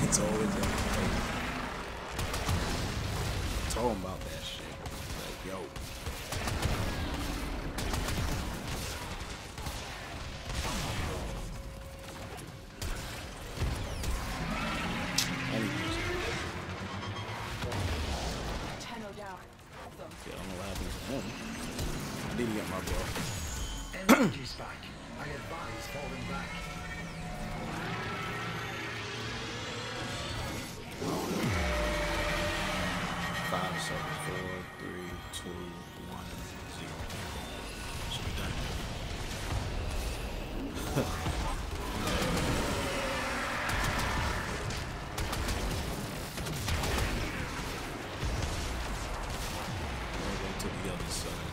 It's always in my face. Talking about that shit. Like, yo. Yeah, I don't know what happened to him. I didn't get my ball. Energy's back. I advise falling back. Five, 7, 4, 3, 2, 1, 0. Should be done. To the other side.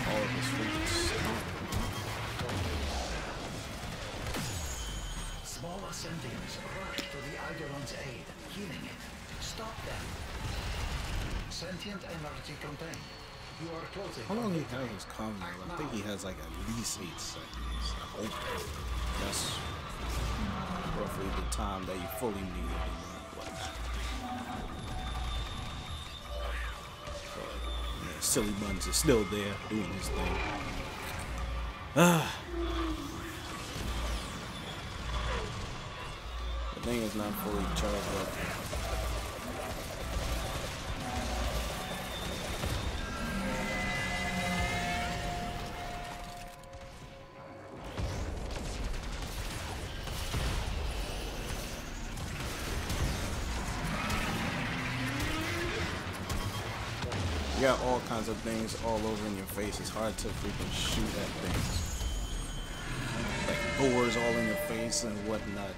All of this freaking stuff. Smaller sentients rush to the Eidolon's aid, healing it. Stop them. Sentient energy contained. You are closing. How long he has his common? I think he has like at least 8 seconds. I hope that's roughly the time that you fully need it and whatnot. Yeah, Silly Buns is still there doing his thing. The thing is not fully charged up. You got all kinds of things all over in your face. It's hard to freaking shoot at things. Like doors all in your face and whatnot.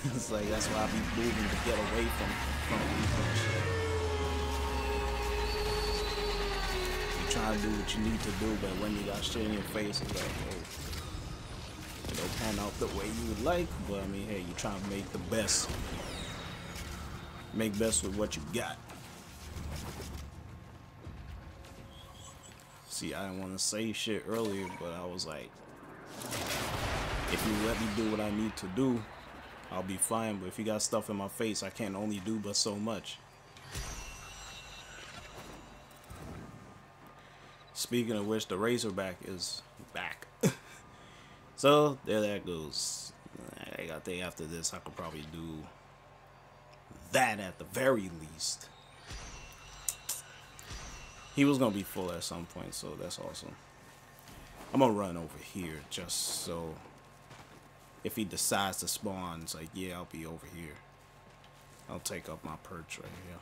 It's like that's why I be moving to get away from people and shit. You try to do what you need to do, but when you got shit in your face, it's like, oh, it don't pan out the way you would like. But I mean, hey, you try to make the best. Make best with what you got. See, I didn't want to say shit earlier, but I was like, if you let me do what I need to do, I'll be fine. But if you got stuff in my face, I can't only do but so much. Speaking of which, the Razorback is back. So, there that goes. I think after this, I could probably do that at the very least. He was gonna be full at some point, so that's awesome. I'm gonna run over here just so if he decides to spawn, it's like, yeah, I'll be over here. I'll take up my perch right here.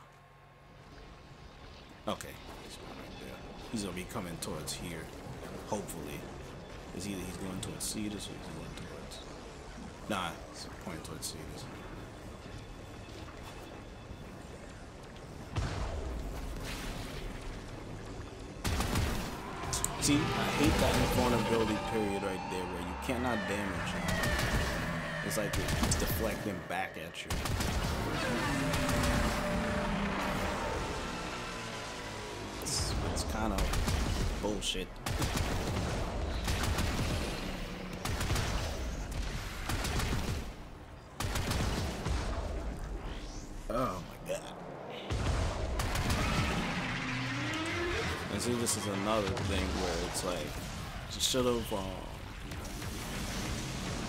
Okay, he's right there. He's gonna be coming towards here, hopefully. It's either he's going towards Cedars or he's going towards... Nah, he's pointing towards Cedars. See, I hate that invulnerability period right there where you cannot damage him. It's like it's deflecting back at you. It's kind of bullshit. Oh my god. And see, this is another thing where it's like, you should have,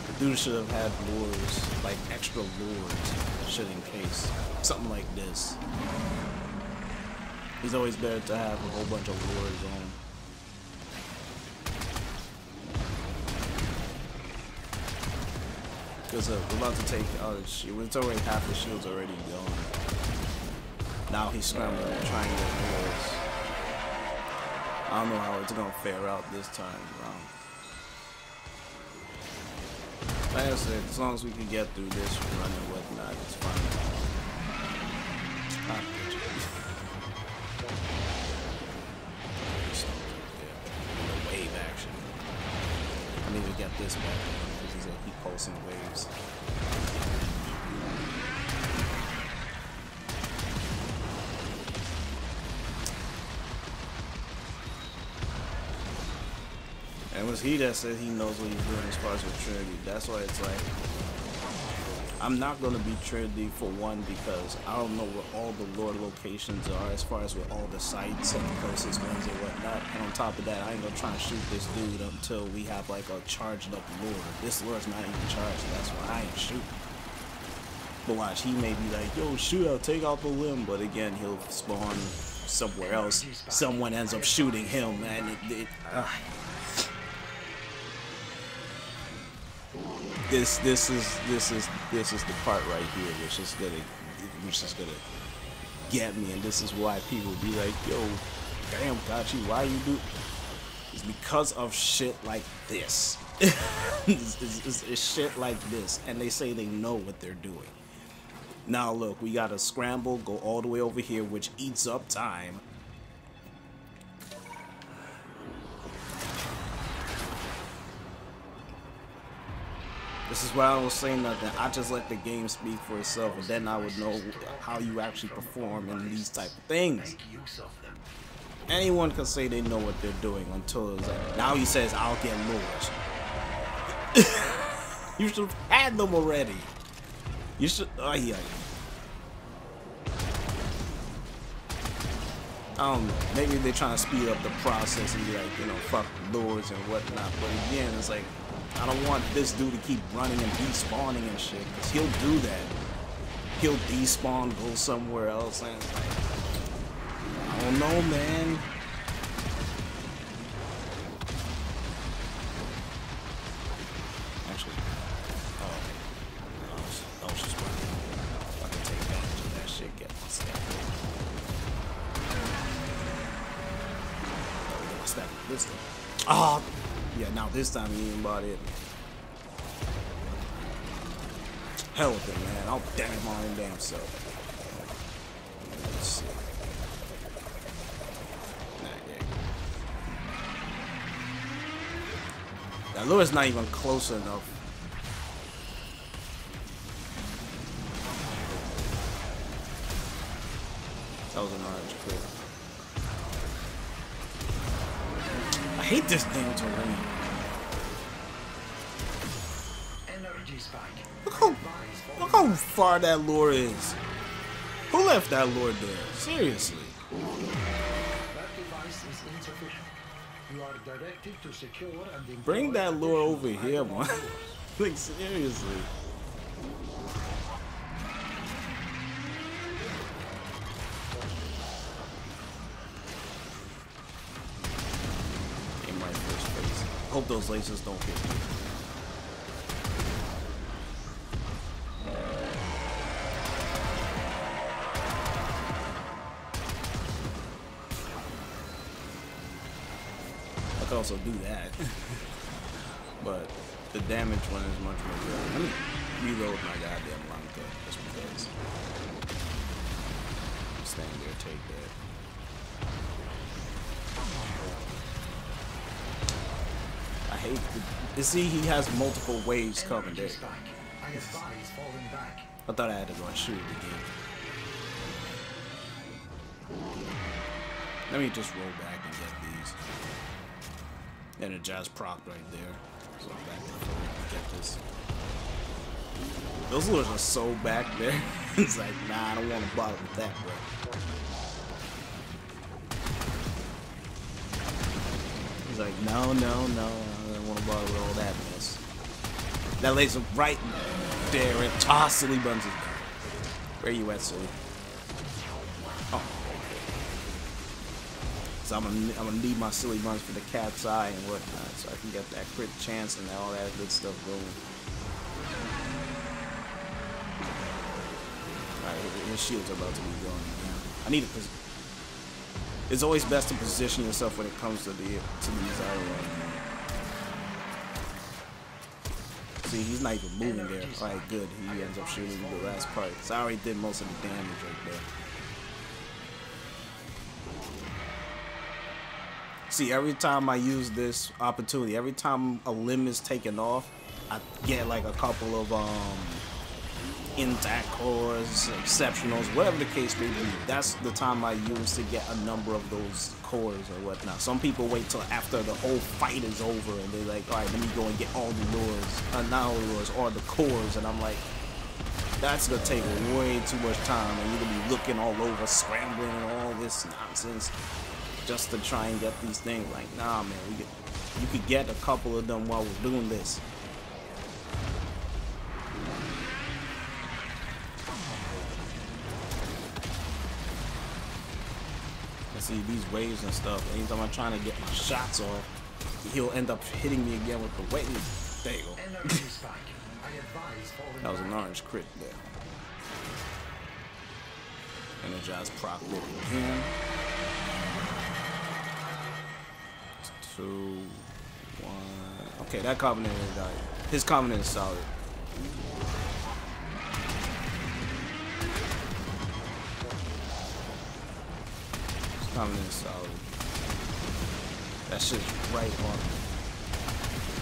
the dude should have had lures, like extra lures, shit in case, something like this. He's always better to have a whole bunch of lures on. Because we're about to take out his shield. It's already half the shield's already gone. Now he's scrambling and trying to get lures. I don't know how it's gonna fare out this time around. Like I said, as long as we can get through this run and whatnot, it's fine. Ah, the wave action. I need to get this back because he's gonna keep pulsing waves. And it was he that said he knows what he's doing as far as with Trinity. That's why it's like, I'm not going to be Trinity for one, because I don't know where all the lore locations are as far as with all the sites and the closest ones and whatnot. And on top of that, I ain't going to try and shoot this dude until we have like a charged up lure. This lure's not even charged, so that's why I ain't shooting. But watch, he may be like, yo, shoot out, take out the limb. But again, he'll spawn somewhere else. Someone ends up shooting him, man. This is the part right here, which is gonna get me, and this is why people be like, yo, damn, Gachi, why you do? It's because of shit like this. it's shit like this, and they say they know what they're doing. Now look, we gotta scramble, go all the way over here, which eats up time. This is why I don't say nothing. I just let the game speak for itself, and then I would know how you actually perform in these type of things. Anyone can say they know what they're doing until it's like, now he says, I'll get lures. You should have had them already. You should, oh yeah. I don't know, maybe they're trying to speed up the process and be like, you know, fuck lures and whatnot, but again, it's like, I don't want this dude to keep running and despawning and shit, because he'll do that. He'll despawn, go somewhere else, and it's like, I don't know, man. Actually, I was just wondering if I can take advantage of that shit, get my stack. Get my stack this thing. Ah! Yeah, now this time he ain't bought it. Hell with it, man. I'll damn it my own damn self. Let's see. Nah, yeah. That lure's not even close enough. That was an orange crit. I hate this damn terrain. Look how far that lure is. Who left that lure there? Seriously. That device is insufficient. You are directed to secure and bring that lure over here, man. Like, seriously. Hope those lasers don't hit me. I could also do that. But the damage one is much more good. Let me reload my goddamn Lanka just because. Stand there, take that. I hate the, see, he has multiple waves coming there. I thought I had to go and shoot it again. Let me just roll back and get these. Energize proc right there. So I'm back and forth to get this. Those lures are so back there. It's like, nah, I don't want to bother with that, bro. He's like, no, no, no, I don't want to bother with all that mess. That laser right there, and silly buns is down. Where you at, silly? Oh. So I'm gonna need my silly buns for the cat's eye and whatnot, so I can get that crit chance and all that good stuff going. Alright, his shields are about to be going now. I need to. It's always best to position yourself when it comes to these Eidolons. See, he's not even moving there. Alright, good. He ends up shooting the last part. So I already did most of the damage right there. See, every time I use this opportunity, every time a limb is taken off, I get like a couple of intact cores, exceptionals, whatever the case may be. That's the time I use to get a number of those cores or whatnot. Some people wait till after the whole fight is over and they're like, alright, let me go and get all the lures, not all the lures, or the cores, and I'm like, that's gonna take way too much time, and you're gonna be looking all over, scrambling and all this nonsense just to try and get these things. Like, nah, man, you could get a couple of them while we're doing this. And see, these waves and stuff, anytime I'm trying to get my shots off, he'll end up hitting me again with the wave. There you go. That was an orange crit there. Energize proc look again. 2, 1. Okay, that Covenant died. His Covenant is solid. His Covenant is solid. That shit's right on.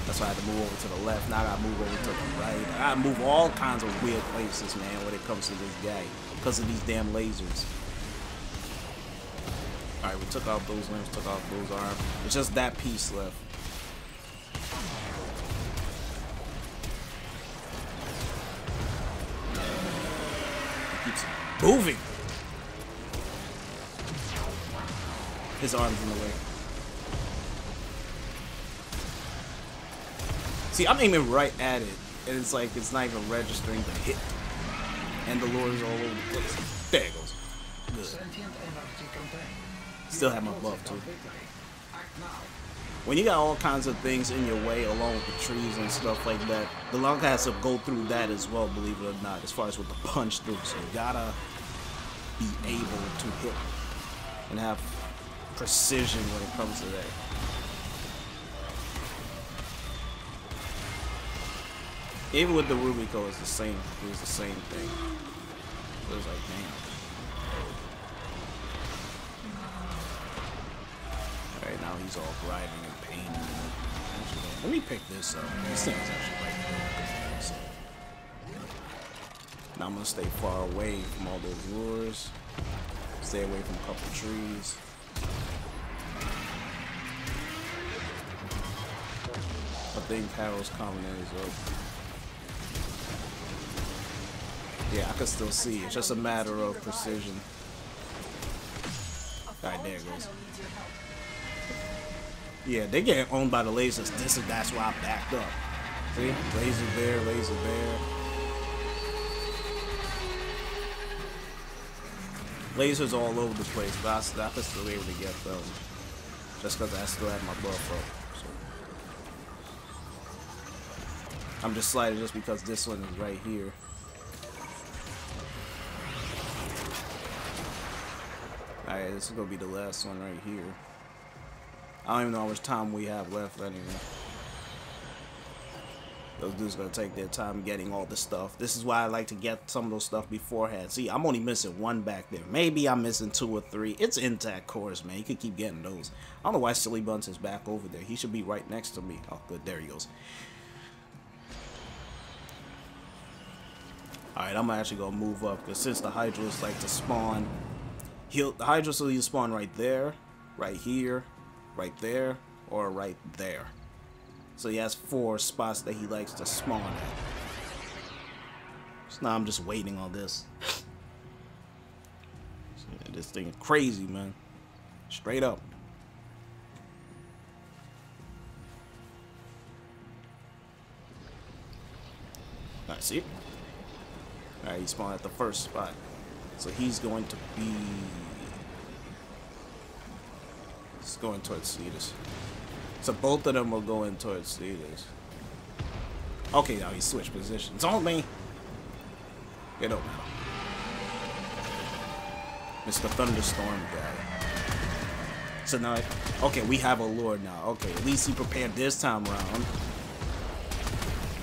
That's why I had to move over to the left. Now I gotta move over to the right. I gotta move all kinds of weird places, man, when it comes to this guy. Because of these damn lasers. Alright, we took out those limbs, took out those arms. It's just that piece left. He keeps moving. His arm's in the way. See, I'm aiming right at it, and it's like it's not even registering the hit. And the lures all over the place. There it goes. Good. Still have my buff too. When you got all kinds of things in your way, along with the trees and stuff like that, the Lanka has to go through that as well, believe it or not, as far as with the punch through. So you gotta be able to hit and have precision when it comes to that. Even with the Rubico, it's the same. It was the same thing. It was like, damn. Alright, now he's all grinding and pain. Actually, let me pick this up. This thing is actually right there. Now I'm gonna stay far away from all those lures. Stay away from a couple trees. I think Harold's Covenant is up. Yeah, I can still see. It's just a matter of precision. Alright, there it goes. Yeah, they get owned by the lasers. That's why I backed up. See? Laser there, laser there. Lasers all over the place, but I can still be able to get them. Just because I still have my buff up. So. I'm just sliding just because this one is right here. Alright, this is gonna be the last one right here. I don't even know how much time we have left anyway. Those dudes gonna take their time getting all the stuff. This is why I like to get some of those stuff beforehand. See, I'm only missing one back there. Maybe I'm missing 2 or 3. It's intact cores, man. You could keep getting those. I don't know why Silly Buns is back over there. He should be right next to me. Oh, good. There he goes. Alright, I'm actually gonna move up because since the Hydras like to spawn, the Hydras will either spawn right there, right here, right there, or right there. So he has 4 spots that he likes to spawn at. So now I'm just waiting on this. This thing is crazy, man. Straight up. Alright, see? Alright, he spawned at the first spot. So he's going to be... He's going towards Cetus. So both of them are going towards Cetus. Okay, now he switched positions on me. It don't matter. It's the Thunderstorm guy. So now, okay, we have a lure now. Okay, at least he prepared this time around.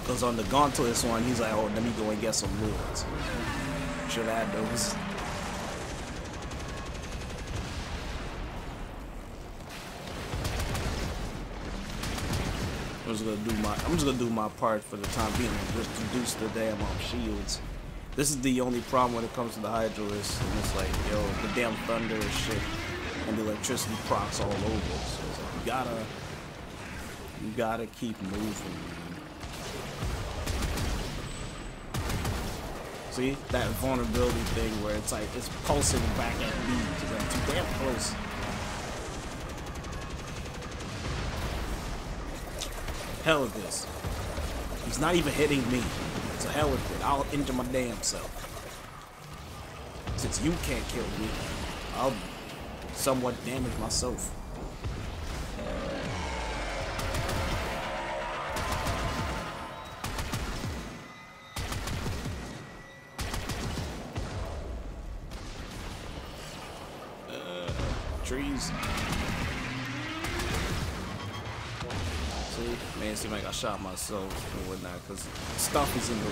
Because on the Gauntless one, he's like, oh, let me go and get some lures. Should add those. I'm just gonna do my part for the time being and just reduce the damn shields. This is the only problem when it comes to the Hydro is it's like, yo, the damn thunder is shit, and the electricity procs all over. So it's like, you gotta keep moving, man. See that vulnerability thing where it's like it's pulsing back at me because I'm too damn close. Hell with this. He's not even hitting me. So hell with it. I'll injure my damn self. Since you can't kill me, I'll somewhat damage myself. Trees. See, man, it seems like I shot myself and whatnot because stuff is in the way.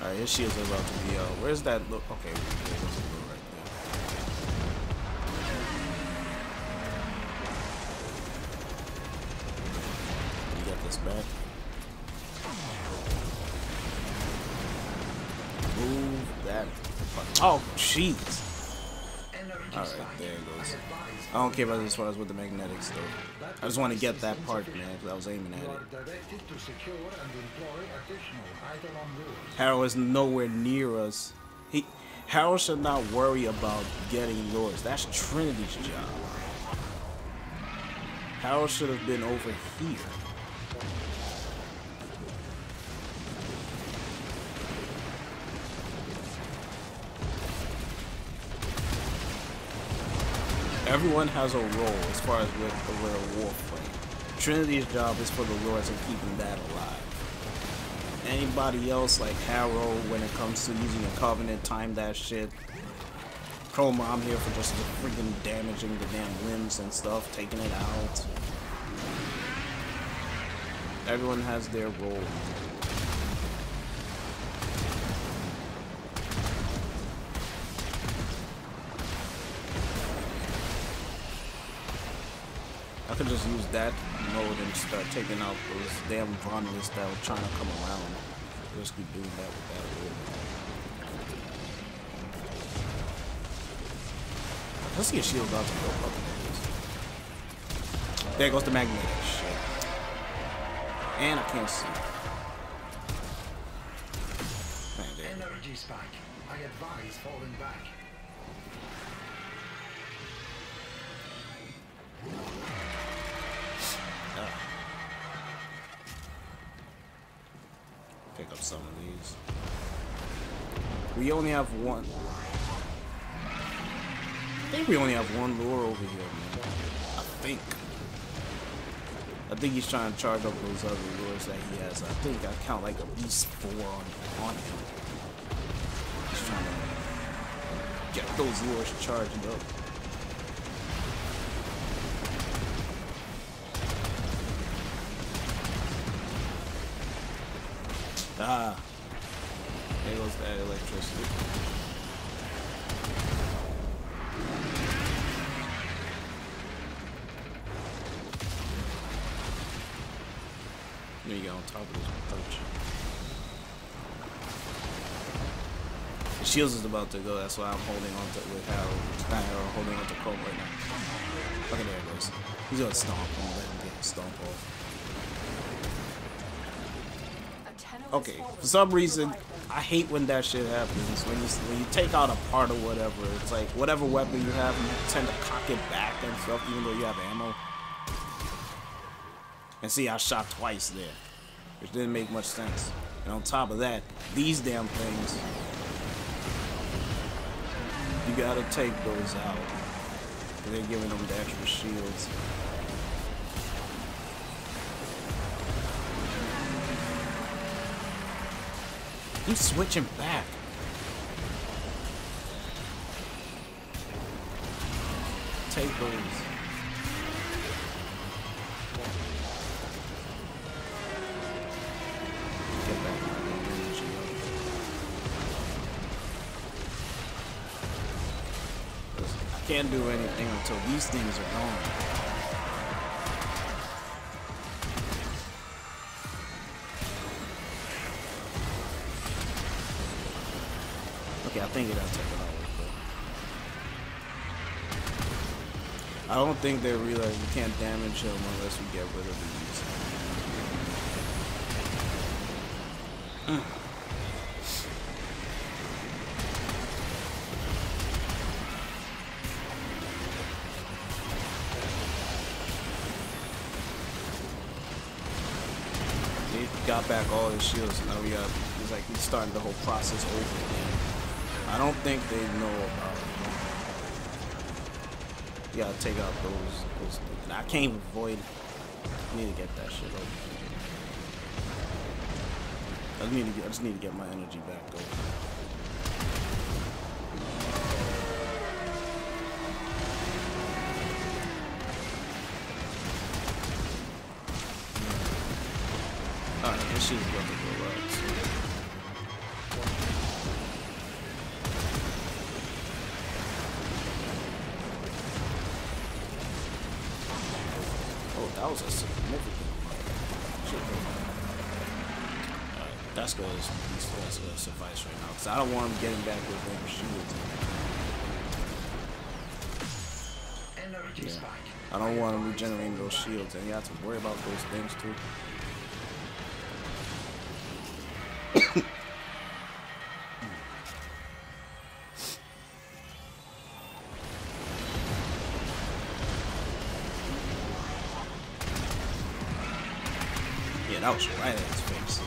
Alright, his shields are about to be out. Where's that look? Okay, there's a look right there. You got this back. Move that. Oh, jeez. Alright, there it goes. I don't care about this as far as with the magnetics, though. I just want to get that part, man, because I was aiming at it. Harold is nowhere near us. Harold should not worry about getting lures. That's Trinity's job. Harold should have been over here. Everyone has a role as far as with the Warframe. Trinity's job is for the lords and keeping that alive. Anybody else like Harrow, when it comes to using a Covenant, time that shit. Chroma, I'm here for just freaking damaging the damn limbs and stuff, taking it out. Everyone has their role. I could just use that mode and start taking out those damn Vonless that were trying to come around. Just keep doing that with that mode. Let's see a shield about to go up. There goes the magnetic shit. And I can't see. Man, Energy spike. I advise falling back. Pick up some of these. We only have one. I think we only have one lure over here, man. I think he's trying to charge up those other lures that he has. I think I count like at least 4 on him. He's trying to get those lures charged up. Ah, there goes that electricity. There you go, on top of this approach. The shields is about to go, that's why I'm holding on to with Harold holding on to Chrome right now. Okay, there it goes. He's gonna stomp him, let him get stomp off. Okay, for some reason, I hate when that shit happens. When you take out a part or whatever, it's like whatever weapon you have, you tend to cock it back and stuff, even though you have ammo. And see, I shot twice there, which didn't make much sense. And on top of that, these damn things, you gotta take those out. They're giving them the extra shields. He's switching back. Take those. Get back my energy Can't do anything until these things are gone. Okay, I think it'll take it all. I don't think they realize we can't damage him unless we get rid of these. He got back all his shields, and now we got, it's like he's starting the whole process over again. I don't think they know about it. You gotta take out those things. I can't even avoid it. I need to get that shit over. I just need to get my energy back though. Alright, this shit's about to go right. So. Oh, that was a significant shit. Alright, that's gonna suffice right now, because I don't want him getting back with them shields. Yeah. I don't want him regenerating those shields, and you have to worry about those things too. Yeah, that was right at his face.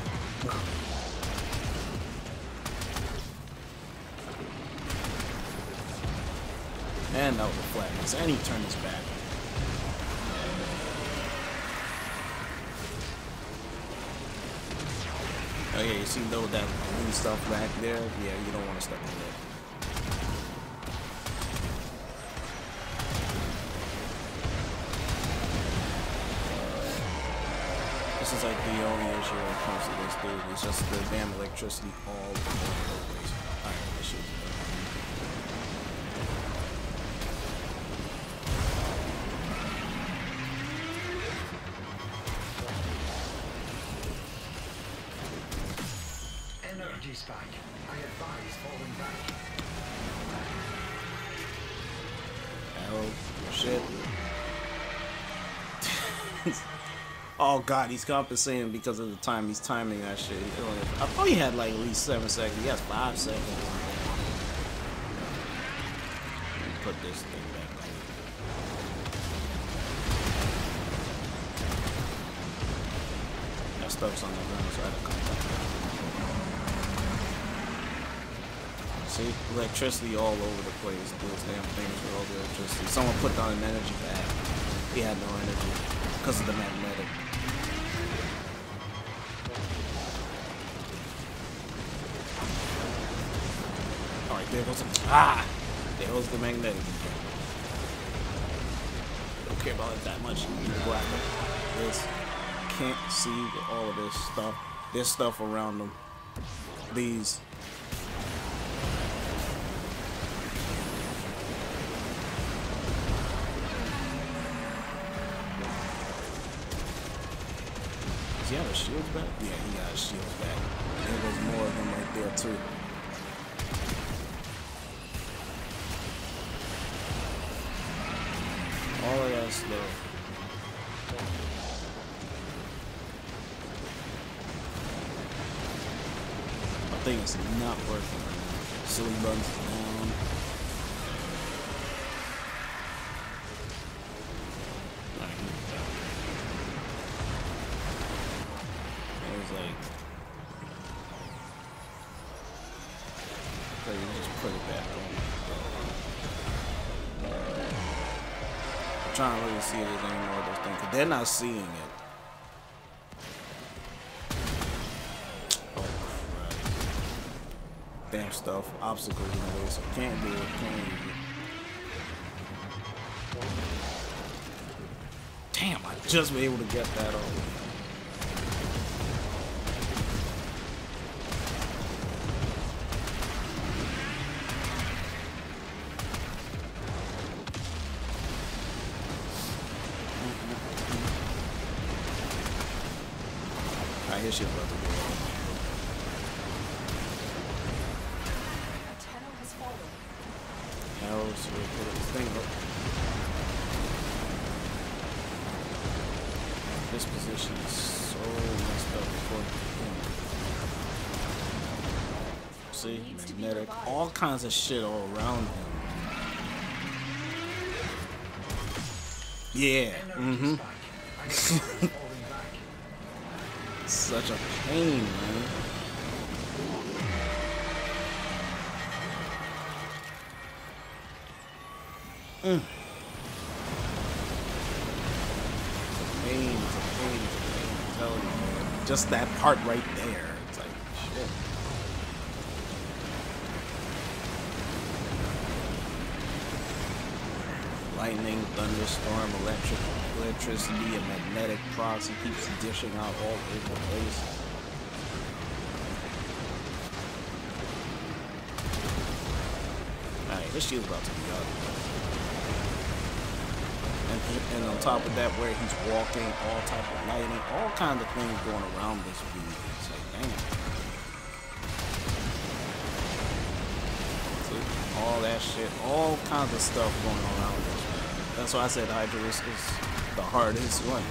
And that was a flag miss, and he turned his back. Oh yeah, you see though that green stuff back there? Yeah, you don't want to step in there. This is like the only issue when it comes to this dude. It's just the damn electricity all over the place. Alright, this shit's done. Energy spike. I advise falling back. Oh, shit. Oh god, he's compensating because of the time he's timing that shit. I thought he had like at least 7 seconds. He has 5 seconds. Put this thing back on. That stuff's on the ground, so I had to come back. See? Electricity all over the place. Those damn things with all the electricity. Someone put down an energy pad. He had no energy because of the magnetic. Alright, there goes there goes the magnetic. Don't care about it that much. You go after this. Can't see all of this stuff. There's stuff around them. These. Does he have his shields back? Yeah, he got his shields back. There was more of them right there too. All of that stuff. I think it's not working right now. Silly buttons down. Alright, it was like you just put it back on. I'm trying to really see if there's any more of those things, because they're not seeing it. Oh, crap. Damn stuff. Obstacles in the way, so can't do it. Can't use it. Damn, I just been able to get that off. his shit about to go off. Hell, so we put this thing up. This position is so messed up before the beginning. See, magnetic, all kinds of shit all around him. Yeah, Such a pain, man. Pain, I'm telling you, man. Just that part right there. It's like, shit. Lightning, thunderstorm, electricity, and magnetic procs. He keeps dishing out all over the place. Alright, his shield's about to be up. And on top of that, where he's walking, all type of lighting, all kinds of things going around this dude. It's like, damn. See, all that shit, all kinds of stuff going around this. That's why I said Hydra is the hardest one.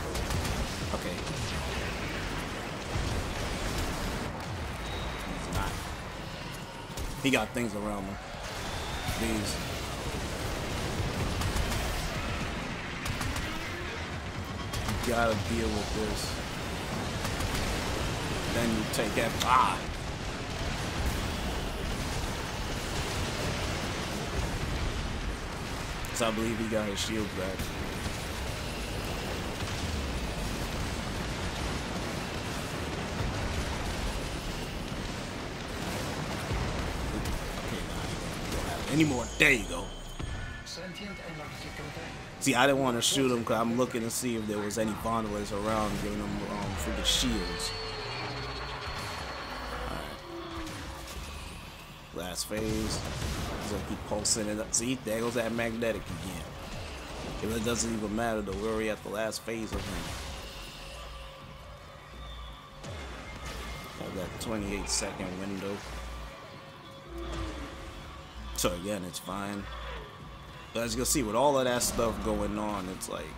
Okay. He's not. He got things around him. These. You gotta deal with this. Then you take that. Ah! I believe he got his shield back. Okay, now you don't have any more. There you go. See, I didn't want to shoot him because I'm looking to see if there was any Vondelers around giving them freaking shields. Last phase. So keep pulsing it up. See, there goes that magnetic again. If it doesn't even matter though, we're already at the last phase of him. Have that 28-second window. So again, it's fine. But as you can see, with all of that stuff going on, it's like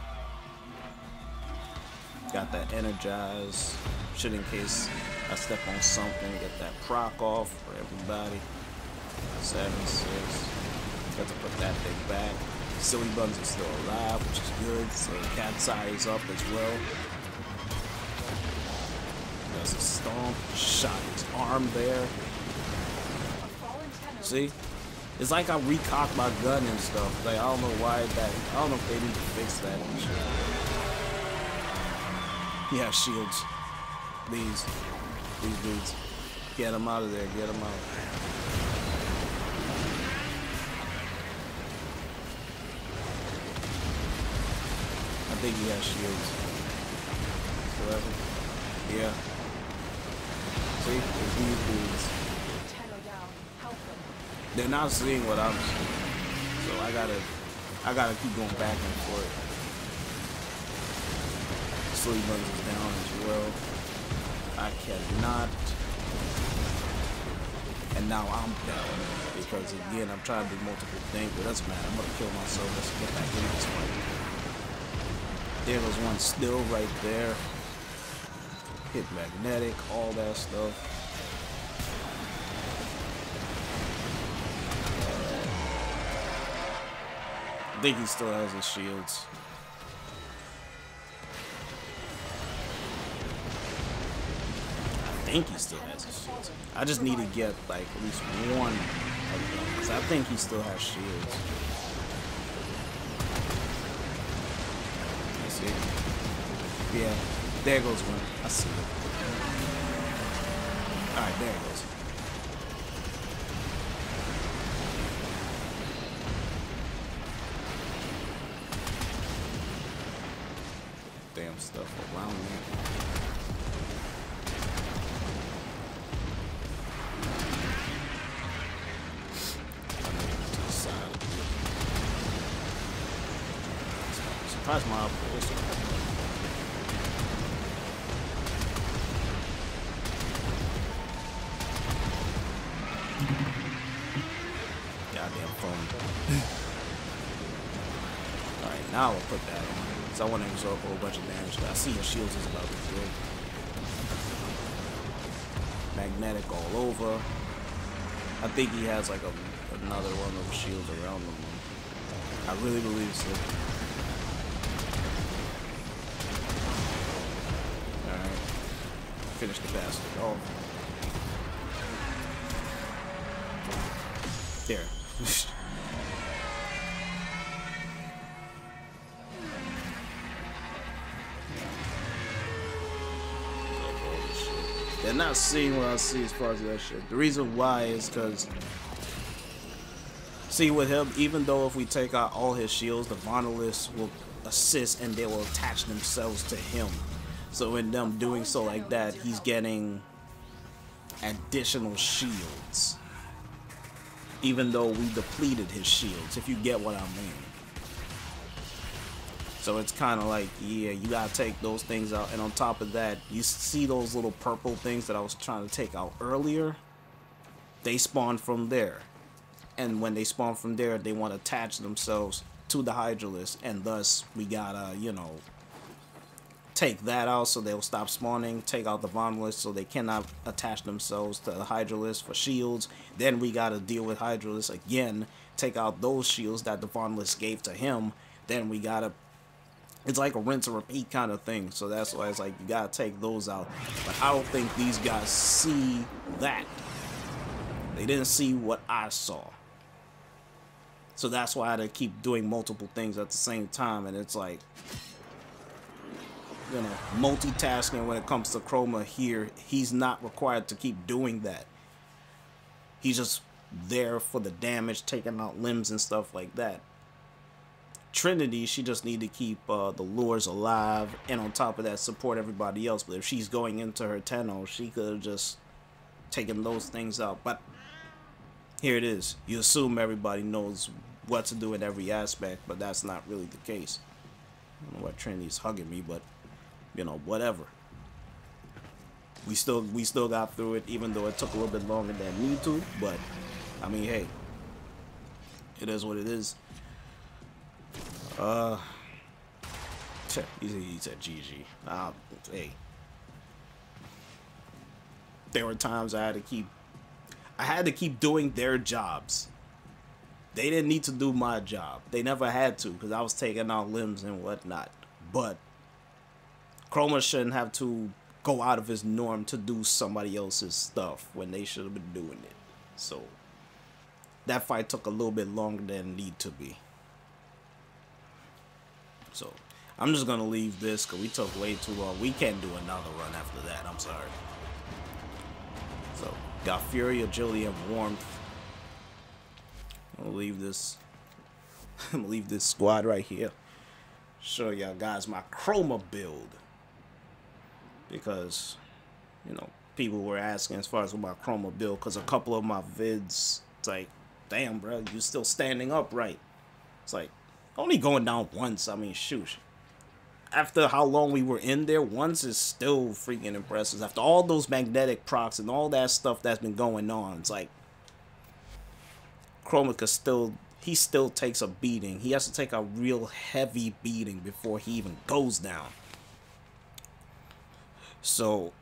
got that energize. Shit in case I step on something, get that proc off for everybody. 7-6. Got to put that thing back. Silly Buns is still alive, which is good. So Cat's Eye is up as well. There's a stomp. Shot his arm there. See? It's like I recocked my gun and stuff. Like I don't know why that. I don't know if they need to fix that and shit. He has shields. These dudes. Get them out of there. Get them out. I think he has shields. Whatever. Yeah. See? It's these dudes. They're not seeing what I'm seeing. So I gotta keep going back and forth. Silly Buns is down as well. I cannot. And now I'm down. Because again, I'm trying to do multiple things, but it doesn't matter. I'm gonna kill myself. Let's get back in this fight. There was one still right there. Hit magnetic, all that stuff. I think he still has his shields. I think he still has his shields. I just need to get like at least one of them, because I think he still has shields. I see. Yeah, there goes one. I see it. Alright, there it goes. Damn stuff around me. Surprise my operation. Now I'll put that on. Because I want to absorb a whole bunch of damage. I see your shields is about to break. Magnetic all over. I think he has like another one of those shields around him. I really believe so. Alright. Finish the bastard off. There. They're not seeing what I see as far as that shit. The reason why is because, see, with him, even though if we take out all his shields, the Monoliths will assist and they will attach themselves to him. So in them doing so like that, he's getting additional shields. Even though we depleted his shields, if you get what I mean. So it's kind of like, yeah, you gotta take those things out. And on top of that, you see those little purple things that I was trying to take out earlier? They spawn from there. And when they spawn from there, they want to attach themselves to the Hydralisk. And thus, we gotta, you know, take that out so they'll stop spawning. Take out the Monolith so they cannot attach themselves to the Hydralisk for shields. Then we gotta deal with Hydralisk again. Take out those shields that the Monolith gave to him. Then we gotta... It's like a rinse and repeat kind of thing. So that's why it's like you gotta take those out. But I don't think these guys see that. They didn't see what I saw. So that's why I had to keep doing multiple things at the same time. And it's like, you know, multitasking when it comes to Chroma here. He's not required to keep doing that. He's just there for the damage, taking out limbs and stuff like that. Trinity, she just need to keep the lures alive, and on top of that, support everybody else. But if she's going into her Tenno, she could have just taken those things out. But here it is. You assume everybody knows what to do in every aspect, but that's not really the case. I don't know why Trinity's hugging me, but you know, whatever. We still got through it, even though it took a little bit longer than me to. But I mean, hey, it is what it is. He said GG. Hey, there were times I had to keep doing their jobs. They didn't need to do my job. They never had to, because I was taking out limbs and whatnot. But Chroma shouldn't have to go out of his norm to do somebody else's stuff when they should have been doing it. So that fight took a little bit longer than it need to be. So I'm just gonna leave this because we took way too long. We can't do another run after that. I'm sorry. So got Fury, Agility, and Warmth. I'm gonna leave this. I'm gonna leave this squad right here. Show y'all guys my Chroma build, because you know people were asking as far as my Chroma build, because a couple of my vids, it's like, damn, bro, you still standing upright. It's like, only going down once. I mean, shoot. After how long we were in there, once is still freaking impressive. After all those magnetic procs and all that stuff that's been going on, it's like Chroma still takes a beating. He has to take a real heavy beating before he even goes down. So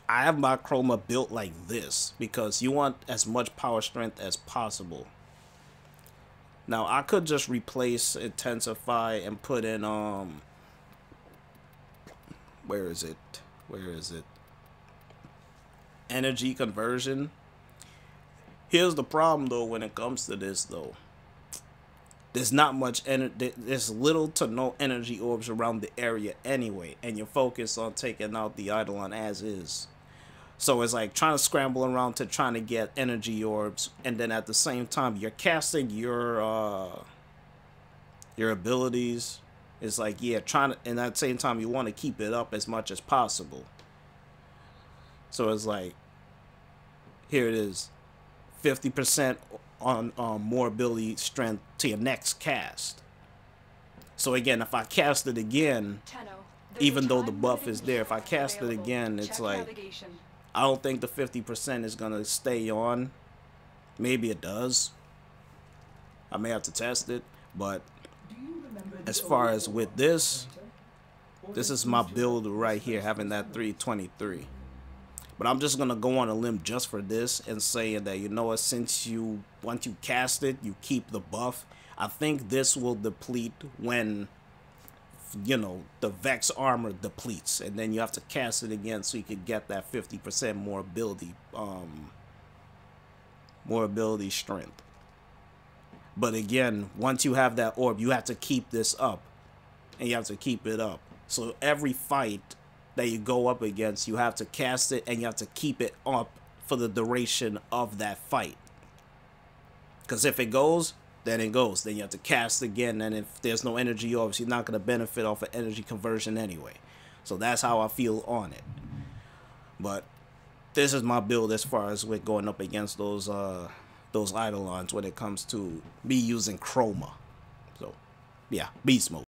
I have my Chroma built like this because you want as much power strength as possible. Now I could just replace Intensify and put in where is it? Energy conversion. Here's the problem though when it comes to this though. There's not much energy. There's little to no energy orbs around the area anyway, and you're focused on taking out the Eidolon as is. So it's like trying to scramble around to trying to get energy orbs, and then at the same time you're casting your abilities. It's like, yeah, trying to, and at the same time you want to keep it up as much as possible. So it's like, here it is, 50% on more ability strength to your next cast. So again, if I cast it again, even though the buff is there, if I cast it again, it's like, I don't think the 50% is gonna stay on. Maybe it does. I may have to test it, but as far as with this is my build right here, having that 323. But I'm just gonna go on a limb just for this and saying that, you know what, since once you cast it, you keep the buff. I think this will deplete when, you know, the Vex armor depletes, and then you have to cast it again so you could get that 50% more ability strength. But again, once you have that orb, you have to keep this up, and you have to keep it up. So every fight that you go up against, you have to cast it and you have to keep it up for the duration of that fight. Because if it goes, then it goes. Then you have to cast again, and if there's no energy orbs, you're not going to benefit off of energy conversion anyway. So that's how I feel on it. But this is my build as far as with going up against those eidolons when it comes to me using Chroma. So yeah, beast mode.